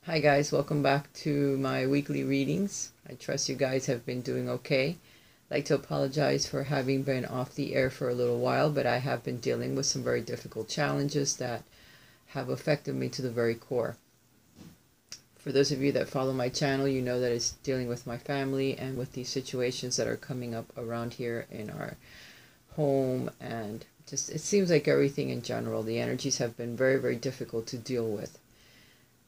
Hi guys, welcome back to my weekly readings. I trust you guys have been doing okay. I'd like to apologize for having been off the air for a little while, but I have been dealing with some very difficult challenges that have affected me to the very core. For those of you that follow my channel, you know that it's dealing with my family and with these situations that are coming up around here in our home, and just it seems like everything in general, the energies have been very, very difficult to deal with.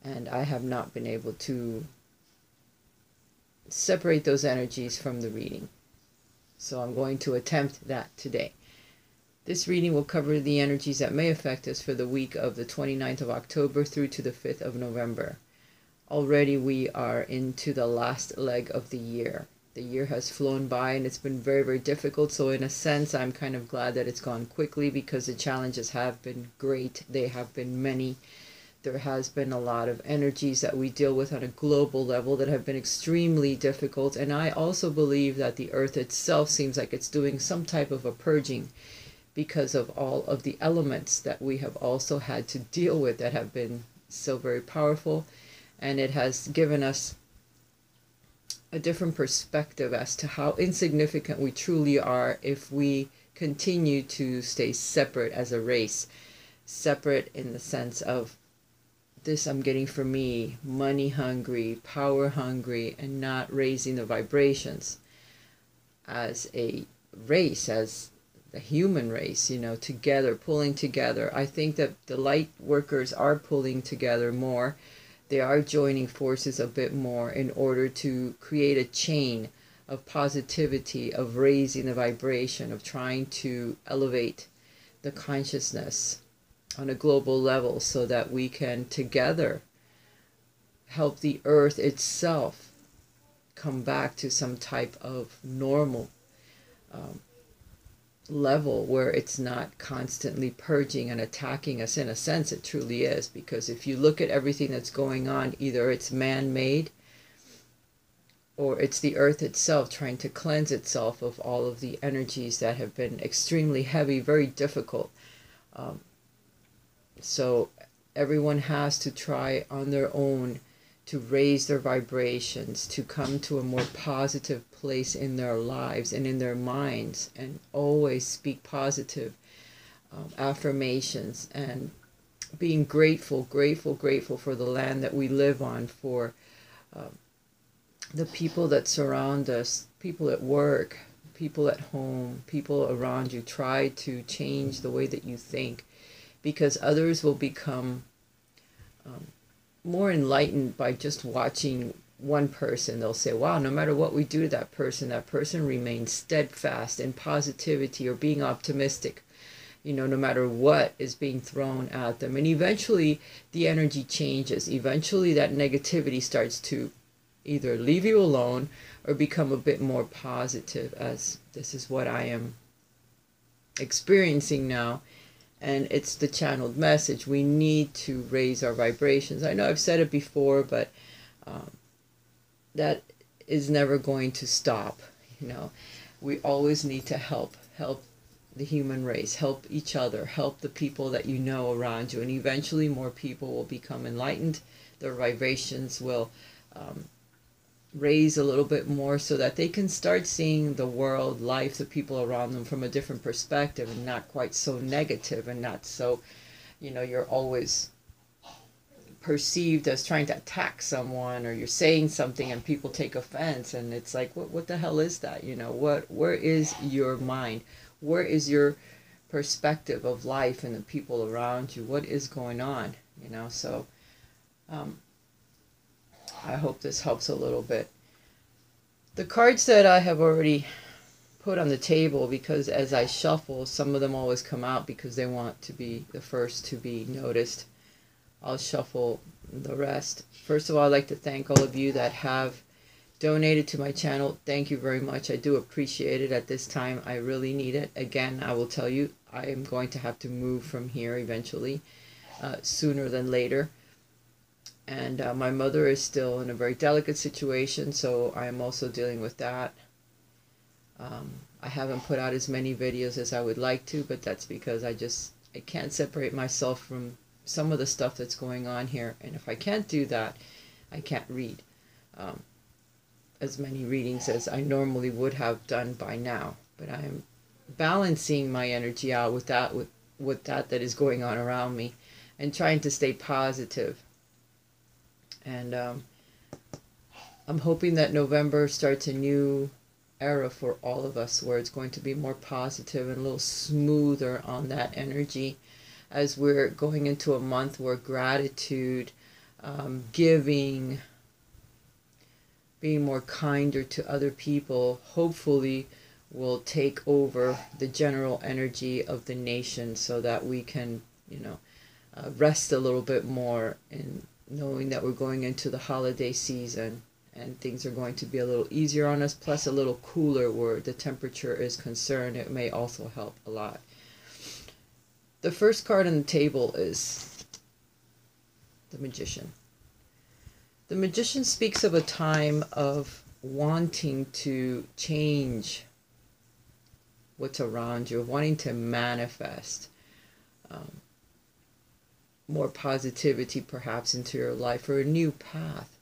And I have not been able to separate those energies from the reading. So I'm going to attempt that today. This reading will cover the energies that may affect us for the week of the 29th of October through to the 5th of November. Already we are into the last leg of the year. The year has flown by and it's been very, very difficult. So in a sense, I'm kind of glad that it's gone quickly because the challenges have been great. They have been many. There has been a lot of energies that we deal with on a global level that have been extremely difficult. And I also believe that the earth itself seems like it's doing some type of a purging because of all of the elements that we have also had to deal with that have been so very powerful. And it has given us a different perspective as to how insignificant we truly are if we continue to stay separate as a race. Separate in the sense of this I'm getting for me, money hungry, power hungry, and not raising the vibrations as a race, as the human race, together, pulling together. I think that the light workers are pulling together more. They are joining forces a bit more in order to create a chain of positivity, of raising the vibration, of trying to elevate the consciousness on a global level so that we can together help the earth itself come back to some type of normal level where it's not constantly purging and attacking us. In a sense, it truly is, because if you look at everything that's going on, either it's man-made or it's the earth itself trying to cleanse itself of all of the energies that have been extremely heavy, very difficult. So everyone has to try on their own to raise their vibrations, to come to a more positive place in their lives and in their minds, and always speak positive affirmations, and being grateful for the land that we live on, for the people that surround us, people at work, people at home, people around you. Try to change the way that you think, because others will become more enlightened by just watching one person. They'll say, wow, no matter what we do to that person remains steadfast in positivity or being optimistic, no matter what is being thrown at them. And eventually the energy changes. Eventually that negativity starts to either leave you alone or become a bit more positive, as this is what I am experiencing now. And it's the channeled message. We need to raise our vibrations. I know I've said it before, but that is never going to stop. We always need to help the human race, help each other, help the people that you know around you. And eventually more people will become enlightened. Their vibrations will raise a little bit more so that they can start seeing the world, life, the people around them from a different perspective, and not quite so negative, and not so, you're always perceived as trying to attack someone, or you're saying something and people take offense, and it's like, what the hell is that? Where is your mind? Where is your perspective of life and the people around you? What is going on? So I hope this helps a little bit. The cards that I have already put on the table, because as I shuffle, some of them always come out because they want to be the first to be noticed. I'll shuffle the rest. First of all, I'd like to thank all of you that have donated to my channel. Thank you very much. I do appreciate it. At this time, I really need it. Again, I will tell you, I am going to have to move from here eventually, sooner than later. And my mother is still in a very delicate situation, so I am also dealing with that. I haven't put out as many videos as I would like to, but that's because I can't separate myself from some of the stuff that's going on here. And if I can't do that, I can't read as many readings as I normally would have done by now. But I'm balancing my energy out with that is going on around me, and trying to stay positive. And I'm hoping that November starts a new era for all of us, where it's going to be more positive and a little smoother on that energy, as we're going into a month where gratitude, giving, being more kinder to other people, hopefully will take over the general energy of the nation, so that we can, rest a little bit more in knowing that we're going into the holiday season and things are going to be a little easier on us, plus a little cooler where the temperature is concerned. It may also help a lot. The first card on the table is the Magician. The Magician speaks of a time of wanting to change what's around you, of wanting to manifest more positivity perhaps into your life, or a new path.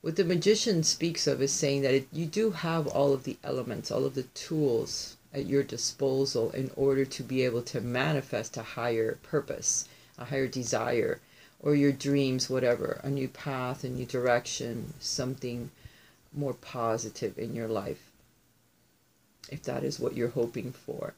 What the Magician speaks of is saying that you do have all of the elements, all of the tools at your disposal in order to be able to manifest a higher purpose, a higher desire, or your dreams, whatever, a new path, a new direction, something more positive in your life, if that is what you're hoping for.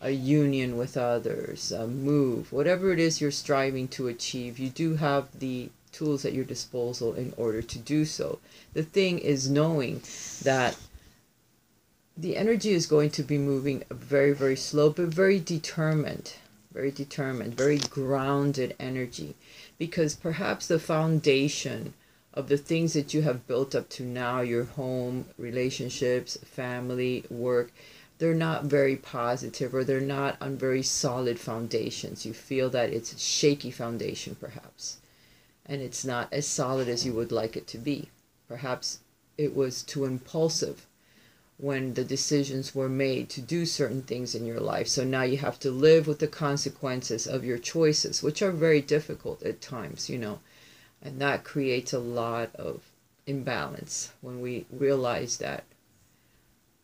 A union with others, a move, whatever it is you're striving to achieve, you do have the tools at your disposal in order to do so. The thing is knowing that the energy is going to be moving very, very slow, but very determined, very grounded energy, because perhaps the foundation of the things that you have built up to now, your home, relationships, family, work, they're not very positive, or they're not on very solid foundations. You feel that it's a shaky foundation perhaps, and it's not as solid as you would like it to be. Perhaps it was too impulsive when the decisions were made to do certain things in your life. So now you have to live with the consequences of your choices, which are very difficult at times, and that creates a lot of imbalance when we realize that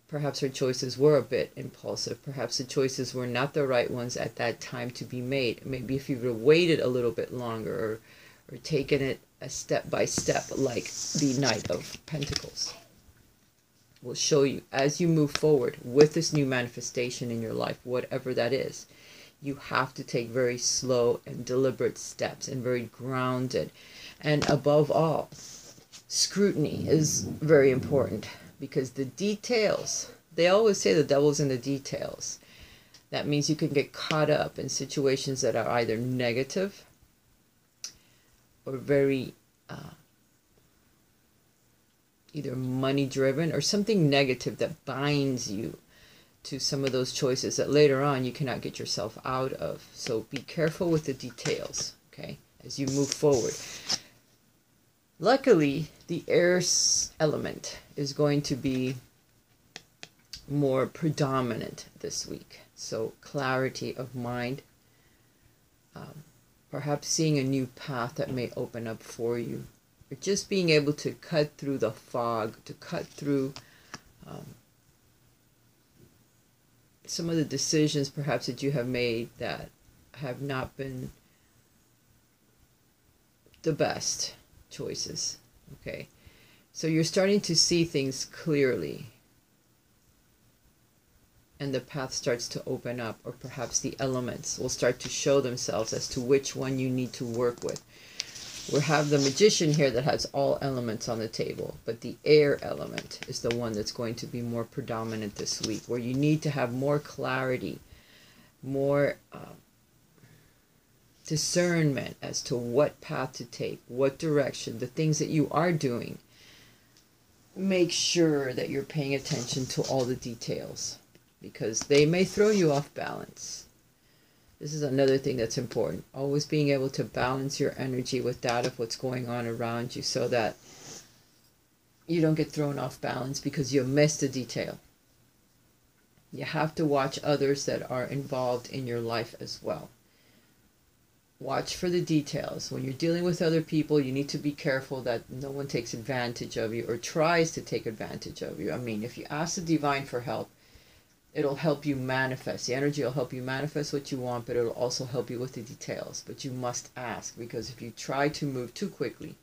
perhaps our choices were a bit impulsive. Perhaps the choices were not the right ones at that time to be made. Maybe if you would have waited a little bit longer, or taken it a step by step, like the Knight of Pentacles will show you as you move forward with this new manifestation in your life, whatever that is. You have to take very slow and deliberate steps, and very grounded. And above all, scrutiny is very important, because the details, they always say the devil's in the details. That means you can get caught up in situations that are either negative or very either money driven, or something negative that binds you to some of those choices that later on you cannot get yourself out of. So be careful with the details, okay, as you move forward. Luckily, the air element is going to be more predominant this week. So clarity of mind, perhaps seeing a new path that may open up for you, or just being able to cut through the fog, to cut through some of the decisions perhaps that you have made that have not been the best choices. Okay, so you're starting to see things clearly, and the path starts to open up, or perhaps the elements will start to show themselves as to which one you need to work with. We have the Magician here that has all elements on the table, but the air element is the one that's going to be more predominant this week, where you need to have more clarity, more discernment as to what path to take, what direction, the things that you are doing. Make sure that you're paying attention to all the details, because they may throw you off balance. This is another thing that's important. Always being able to balance your energy with that of what's going on around you, so that you don't get thrown off balance because you missed a detail. You have to watch others that are involved in your life as well. Watch for the details. When you're dealing with other people, you need to be careful that no one takes advantage of you or tries to take advantage of you. I mean, if you ask the divine for help, it'll help you manifest. The energy will help you manifest what you want, but it'll also help you with the details. But you must ask, because if you try to move too quickly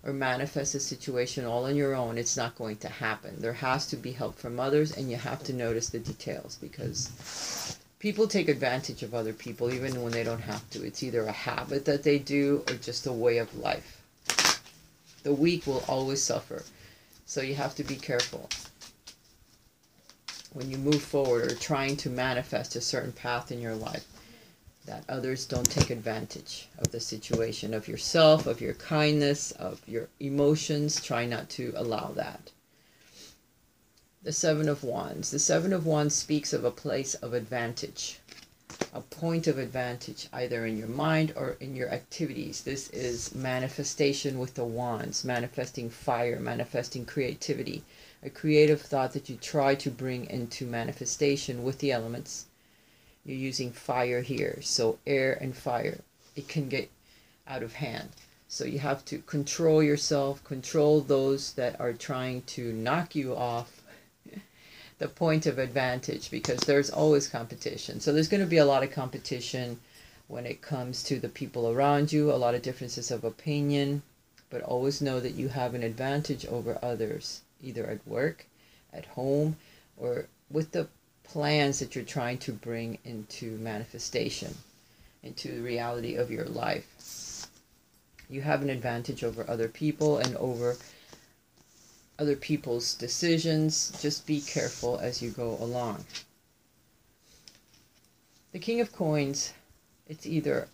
or manifest a situation all on your own, it's not going to happen. There has to be help from others, and you have to notice the details, because people take advantage of other people even when they don't have to. It's either a habit that they do or just a way of life. The weak will always suffer, so you have to be careful when you move forward or trying to manifest a certain path in your life, that others don't take advantage of the situation, of yourself, of your kindness, of your emotions. Try not to allow that. The Seven of Wands. The Seven of Wands speaks of a place of advantage, a point of advantage, either in your mind or in your activities. This is manifestation with the wands, manifesting fire, manifesting creativity, a creative thought that you try to bring into manifestation with the elements. You're using fire here, so air and fire. It can get out of hand. So you have to control yourself, control those that are trying to knock you off the point of advantage, because there's always competition. So there's going to be a lot of competition when it comes to the people around you, a lot of differences of opinion, but always know that you have an advantage over others, either at work, at home, or with the plans that you're trying to bring into manifestation, into the reality of your life. You have an advantage over other people and over other people's decisions. Just be careful as you go along. The King of Coins, it's either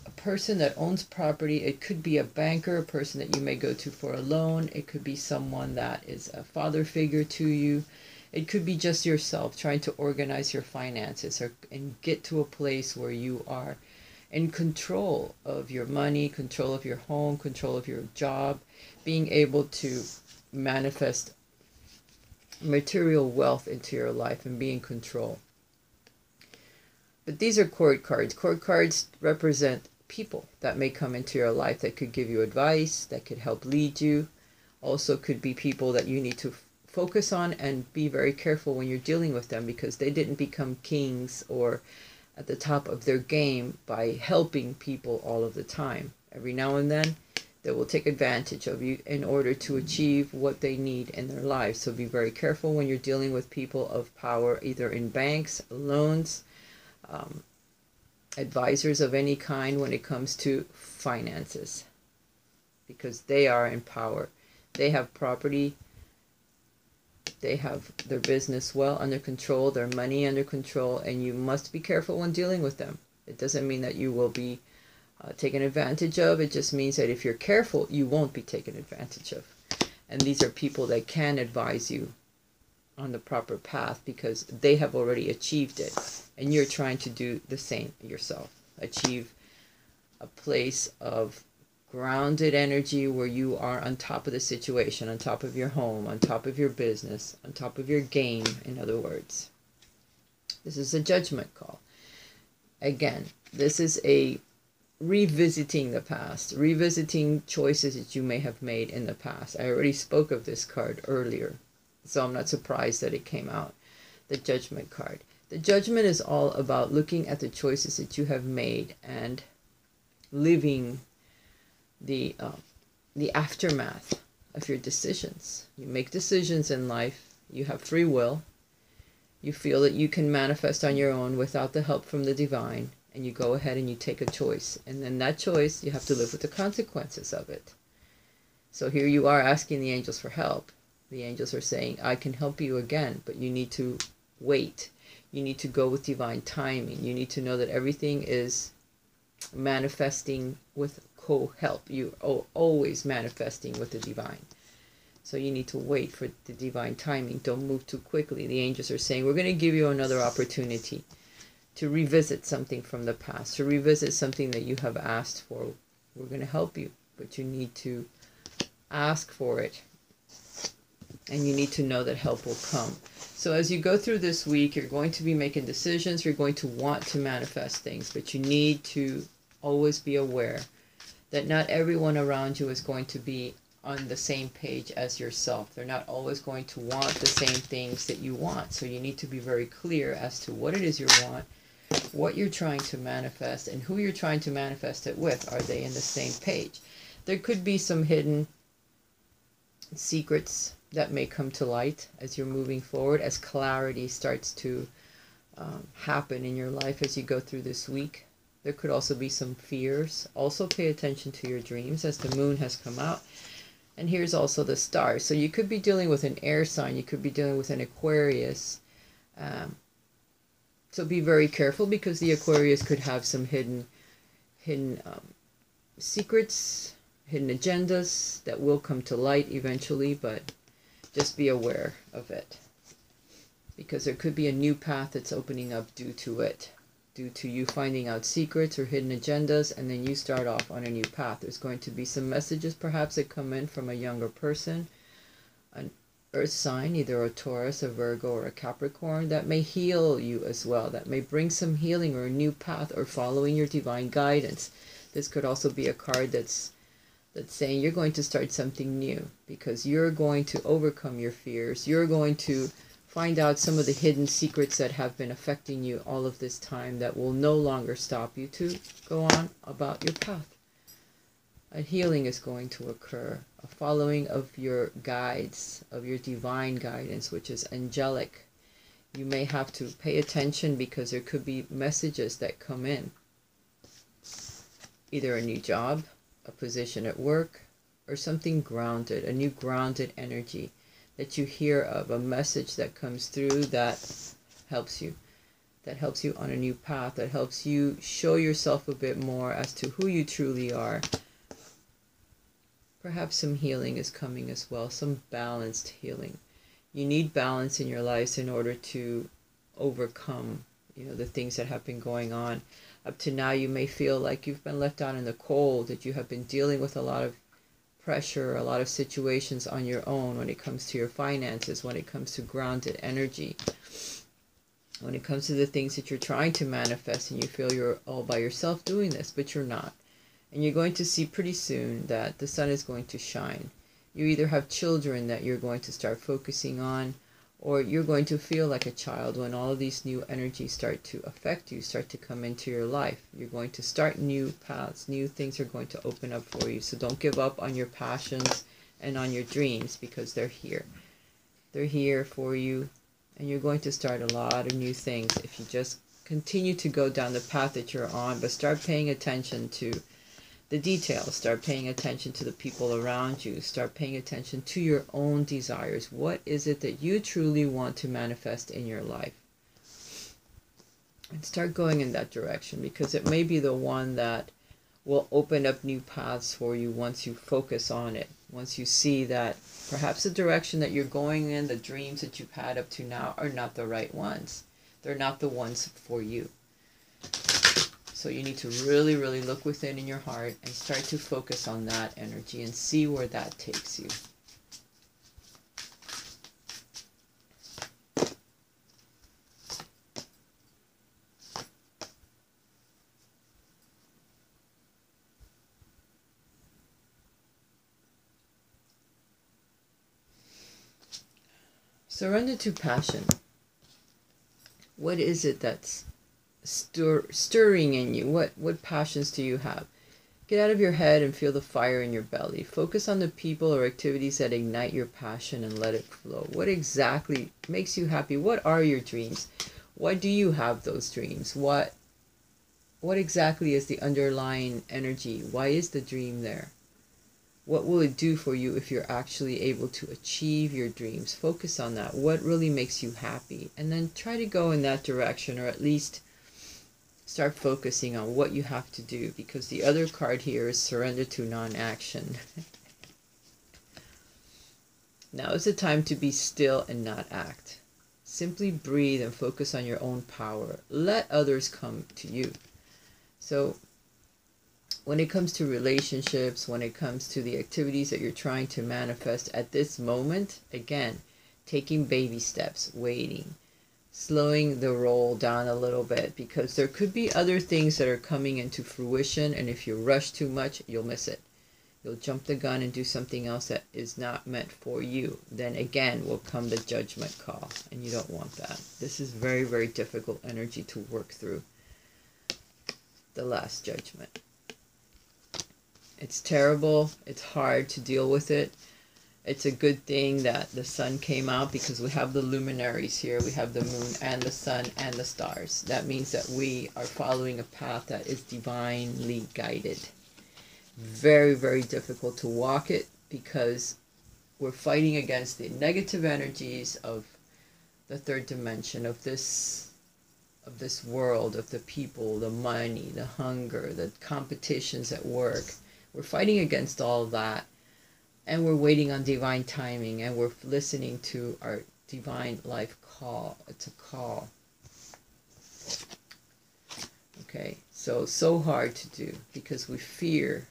a person that owns property. It could be a banker, a person that you may go to for a loan. It could be someone that is a father figure to you. It could be just yourself trying to organize your finances and get to a place where you are in control of your money, control of your home, control of your job, being able to manifest material wealth into your life and be in control. But these are court cards. Court cards represent people that may come into your life that could give you advice, that could help lead you. Also could be people that you need to focus on and be very careful when you're dealing with them, because they didn't become kings or at the top of their game by helping people all of the time. Every now and then, they will take advantage of you in order to achieve what they need in their lives. So be very careful when you're dealing with people of power, either in banks, loans, advisors of any kind when it comes to finances, because they are in power. They have property. They have their business well under control, their money under control, and you must be careful when dealing with them. It doesn't mean that you will be taken advantage of. It just means that if you're careful, you won't be taken advantage of. And these are people that can advise you on the proper path, because they have already achieved it, and you're trying to do the same yourself. Achieve a place of grounded energy where you are on top of the situation, on top of your home, on top of your business, on top of your game, in other words. This is a judgment call. Again, this is a revisiting the past, revisiting choices that you may have made in the past. I already spoke of this card earlier, so I'm not surprised that it came out. The Judgment card. The Judgment is all about looking at the choices that you have made and living the aftermath of your decisions. You make decisions in life. You have free will. You feel that you can manifest on your own without the help from the divine, and you go ahead and you take a choice. And then that choice, you have to live with the consequences of it. So here you are asking the angels for help. The angels are saying, I can help you again, but you need to wait. You need to go with divine timing. You need to know that everything is manifesting with co-help. You are always manifesting with the divine. So you need to wait for the divine timing. Don't move too quickly. The angels are saying, we're going to give you another opportunity to revisit something from the past, to revisit something that you have asked for. We're going to help you, but you need to ask for it. And you need to know that help will come. So as you go through this week, you're going to be making decisions. You're going to want to manifest things, but you need to always be aware that not everyone around you is going to be on the same page as yourself. They're not always going to want the same things that you want. So you need to be very clear as to what it is you want, what you're trying to manifest, and who you're trying to manifest it with. Are they in the same page? There could be some hidden secrets that may come to light as you're moving forward, as clarity starts to happen in your life as you go through this week. There could also be some fears. Also pay attention to your dreams as the moon has come out. And here's also the stars. So you could be dealing with an air sign. You could be dealing with an Aquarius. So be very careful, because the Aquarius could have some hidden secrets, hidden agendas that will come to light eventually, but just be aware of it, because there could be a new path that's opening up due to it, due to you finding out secrets or hidden agendas, and then you start off on a new path. There's going to be some messages perhaps that come in from a younger person, an earth sign, either a Taurus, a Virgo, or a Capricorn, that may heal you as well, that may bring some healing or a new path, or following your divine guidance. This could also be a card that's saying you're going to start something new, because you're going to overcome your fears. You're going to find out some of the hidden secrets that have been affecting you all of this time, that will no longer stop you to go on about your path. A healing is going to occur, a following of your guides, of your divine guidance, which is angelic. You may have to pay attention, because there could be messages that come in. Either a new job, a position at work, or something grounded, a new grounded energy that you hear of, a message that comes through that helps you on a new path, that helps you show yourself a bit more as to who you truly are. Perhaps some healing is coming as well, some balanced healing. You need balance in your lives in order to overcome, the things that have been going on. Up to now, you may feel like you've been left out in the cold, that you have been dealing with a lot of pressure, a lot of situations on your own when it comes to your finances, when it comes to grounded energy, when it comes to the things that you're trying to manifest, and you feel you're all by yourself doing this, but you're not. And you're going to see pretty soon that the sun is going to shine. You either have children that you're going to start focusing on, or you're going to feel like a child when all of these new energies start to affect you, start to come into your life. You're going to start new paths, new things are going to open up for you. So don't give up on your passions and on your dreams, because they're here. They're here for you, and you're going to start a lot of new things if you just continue to go down the path that you're on, but start paying attention to the details. Start paying attention to the people around you. Start paying attention to your own desires. What is it that you truly want to manifest in your life? And start going in that direction, because it may be the one that will open up new paths for you once you focus on it. Once you see that perhaps the direction that you're going in, the dreams that you've had up to now, are not the right ones. They're not the ones for you. So you need to really, really look within in your heart and start to focus on that energy and see where that takes you. Surrender to passion. What is it that's stirring in you? What passions do you have? Get out of your head and feel the fire in your belly. Focus on the people or activities that ignite your passion and let it flow. What exactly makes you happy? What are your dreams? Why do you have those dreams? What exactly is the underlying energy? Why is the dream there? What will it do for you if you're actually able to achieve your dreams? Focus on that. What really makes you happy? And then try to go in that direction, or at least start focusing on what you have to do, because the other card here is surrender to non-action. Now is the time to be still and not act. Simply breathe and focus on your own power. Let others come to you. So when it comes to relationships, when it comes to the activities that you're trying to manifest at this moment, again, taking baby steps, waiting, slowing the roll down a little bit, because there could be other things that are coming into fruition, and if you rush too much, you'll miss it. You'll jump the gun and do something else that is not meant for you. Then again will come the judgment call, and you don't want that. This is very, very difficult energy to work through. The last judgment. It's terrible. It's hard to deal with it. It's a good thing that the sun came out, because we have the luminaries here. We have the moon and the sun and the stars. That means that we are following a path that is divinely guided. Very, very difficult to walk it, because we're fighting against the negative energies of the third dimension, of this world, of the people, the money, the hunger, the competitions at work. We're fighting against all of that, and we're waiting on divine timing, and we're listening to our divine life call. It's a call. Okay, so hard to do, because we fear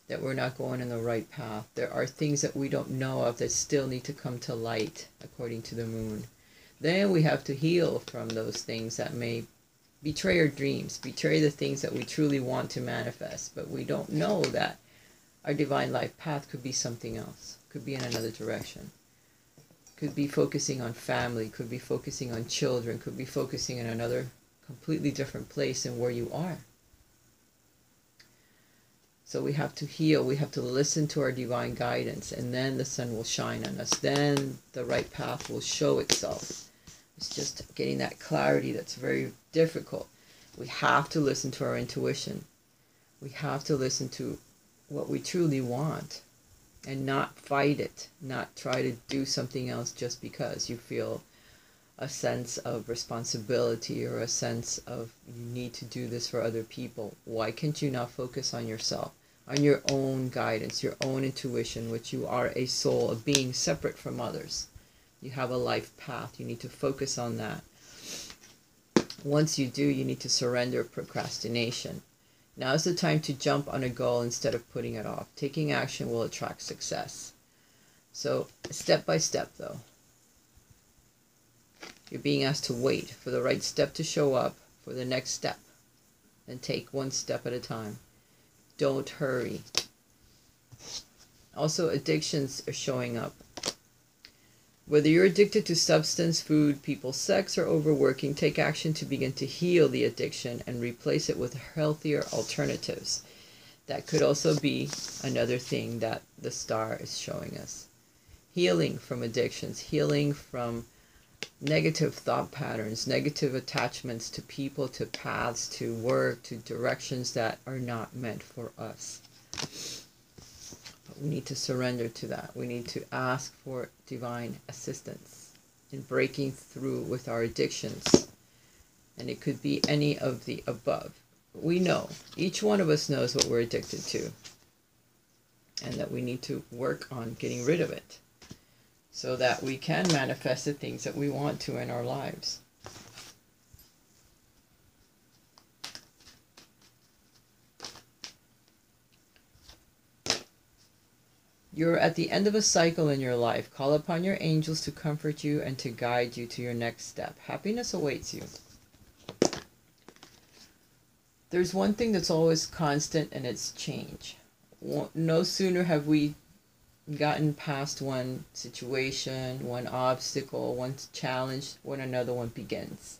that we're not going in the right path. There are things that we don't know of that still need to come to light, according to the moon. Then we have to heal from those things that may betray our dreams, betray the things that we truly want to manifest, but we don't know that our divine life path could be something else, could be in another direction, could be focusing on family, could be focusing on children, could be focusing in another completely different place than where you are. So we have to heal, we have to listen to our divine guidance, and then the sun will shine on us. Then the right path will show itself. It's just getting that clarity that's very difficult. We have to listen to our intuition. We have to listen to what we truly want and not fight it, not try to do something else just because you feel a sense of responsibility or a sense of you need to do this for other people. Why can't you not focus on yourself, on your own guidance, your own intuition, which you are a soul, a being separate from others. You have a life path. You need to focus on that. Once you do, you need to surrender procrastination. Now is the time to jump on a goal instead of putting it off. Taking action will attract success. So, step by step, though. You're being asked to wait for the right step to show up, for the next step, and take one step at a time. Don't hurry. Also, addictions are showing up. Whether you're addicted to substance, food, people, sex, or overworking, take action to begin to heal the addiction and replace it with healthier alternatives. That could also be another thing that the star is showing us. Healing from addictions, healing from negative thought patterns, negative attachments to people, to paths, to work, to directions that are not meant for us. But we need to surrender to that. We need to ask for divine assistance in breaking through with our addictions. And it could be any of the above. We know, each one of us knows what we're addicted to, and that we need to work on getting rid of it, so that we can manifest the things that we want to in our lives. You're at the end of a cycle in your life. Call upon your angels to comfort you and to guide you to your next step. Happiness awaits you. There's one thing that's always constant, and it's change. No sooner have we gotten past one situation, one obstacle, one challenge, when another one begins.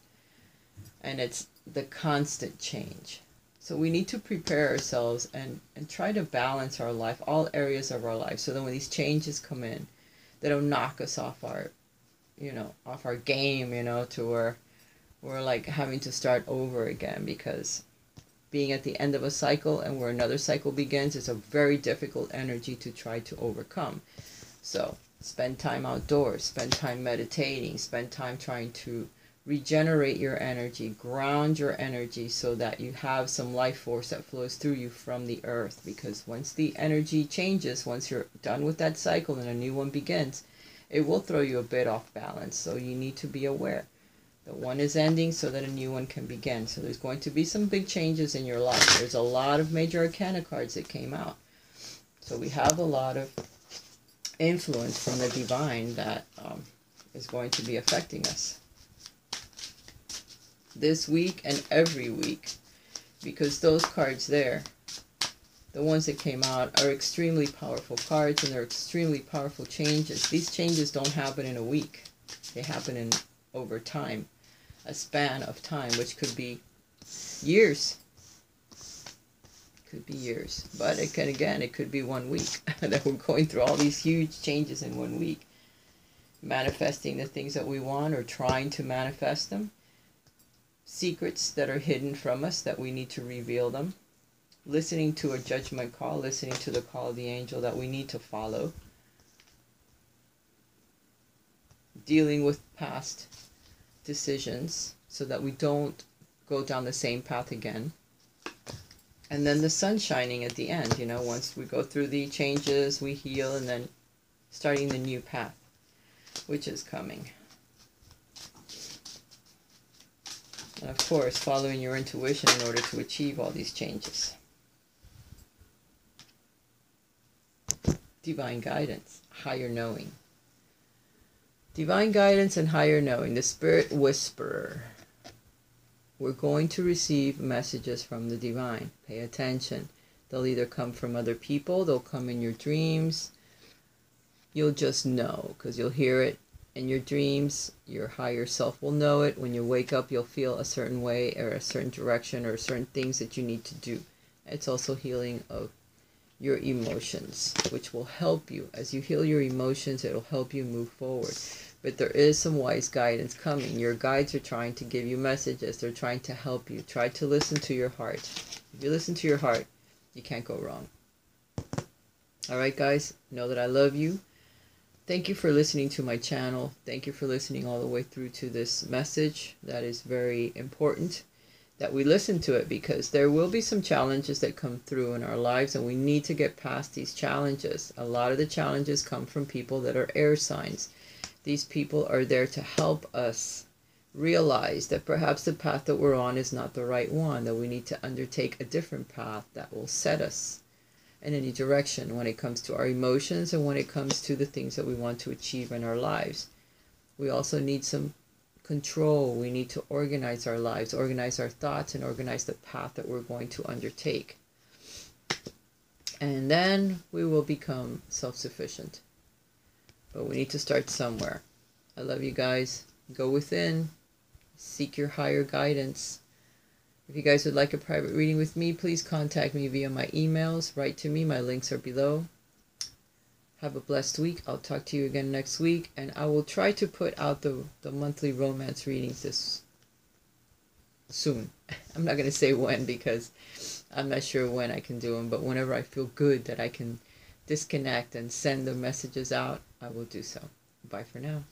And it's the constant change. So we need to prepare ourselves and try to balance our life, all areas of our life, so that when these changes come in, they don't knock us off our, off our game, to where we're like having to start over again, because being at the end of a cycle and where another cycle begins is a very difficult energy to try to overcome. So spend time outdoors, spend time meditating, spend time trying to regenerate your energy, ground your energy, so that you have some life force that flows through you from the earth. Because once the energy changes, once you're done with that cycle and a new one begins, it will throw you a bit off balance. So you need to be aware that one is ending so that a new one can begin. So there's going to be some big changes in your life. There's a lot of major arcana cards that came out. So we have a lot of influence from the divine that is going to be affecting us this week and every week, because those cards there, the ones that came out, are extremely powerful cards, and they're extremely powerful changes. These changes don't happen in a week. They happen in over time, a span of time, which could be years. Could be years. But it can, again, it could be 1 week that we're going through all these huge changes in 1 week. Manifesting the things that we want, or trying to manifest them. Secrets that are hidden from us that we need to reveal them. Listening to a judgment call, listening to the call of the angel that we need to follow. Dealing with past decisions so that we don't go down the same path again. And then the sun shining at the end, you know, once we go through the changes, we heal, and then starting the new path, which is coming. And of course, following your intuition in order to achieve all these changes. Divine guidance, higher knowing. Divine guidance and higher knowing, the spirit whisperer. We're going to receive messages from the divine. Pay attention. They'll either come from other people, they'll come in your dreams. You'll just know, because you'll hear it in your dreams. Your higher self will know it. When you wake up, you'll feel a certain way, or a certain direction, or certain things that you need to do. It's also healing of your emotions, which will help you. As you heal your emotions, it'll help you move forward. But there is some wise guidance coming. Your guides are trying to give you messages. They're trying to help you. Try to listen to your heart. If you listen to your heart, you can't go wrong. Alright guys, know that I love you. Thank you for listening to my channel. Thank you for listening all the way through to this message. That is very important that we listen to it, because there will be some challenges that come through in our lives, and we need to get past these challenges. A lot of the challenges come from people that are air signs. These people are there to help us realize that perhaps the path that we're on is not the right one, that we need to undertake a different path that will set us in any direction when it comes to our emotions and when it comes to the things that we want to achieve in our lives. We also need some control. We need to organize our lives, organize our thoughts, and organize the path that we're going to undertake. And then we will become self-sufficient. But we need to start somewhere. I love you guys. Go within. Seek your higher guidance. If you guys would like a private reading with me, please contact me via my emails. Write to me. My links are below. Have a blessed week. I'll talk to you again next week. And I will try to put out the monthly romance readings this soon. I'm not going to say when, because I'm not sure when I can do them. But whenever I feel good that I can disconnect and send the messages out, I will do so. Bye for now.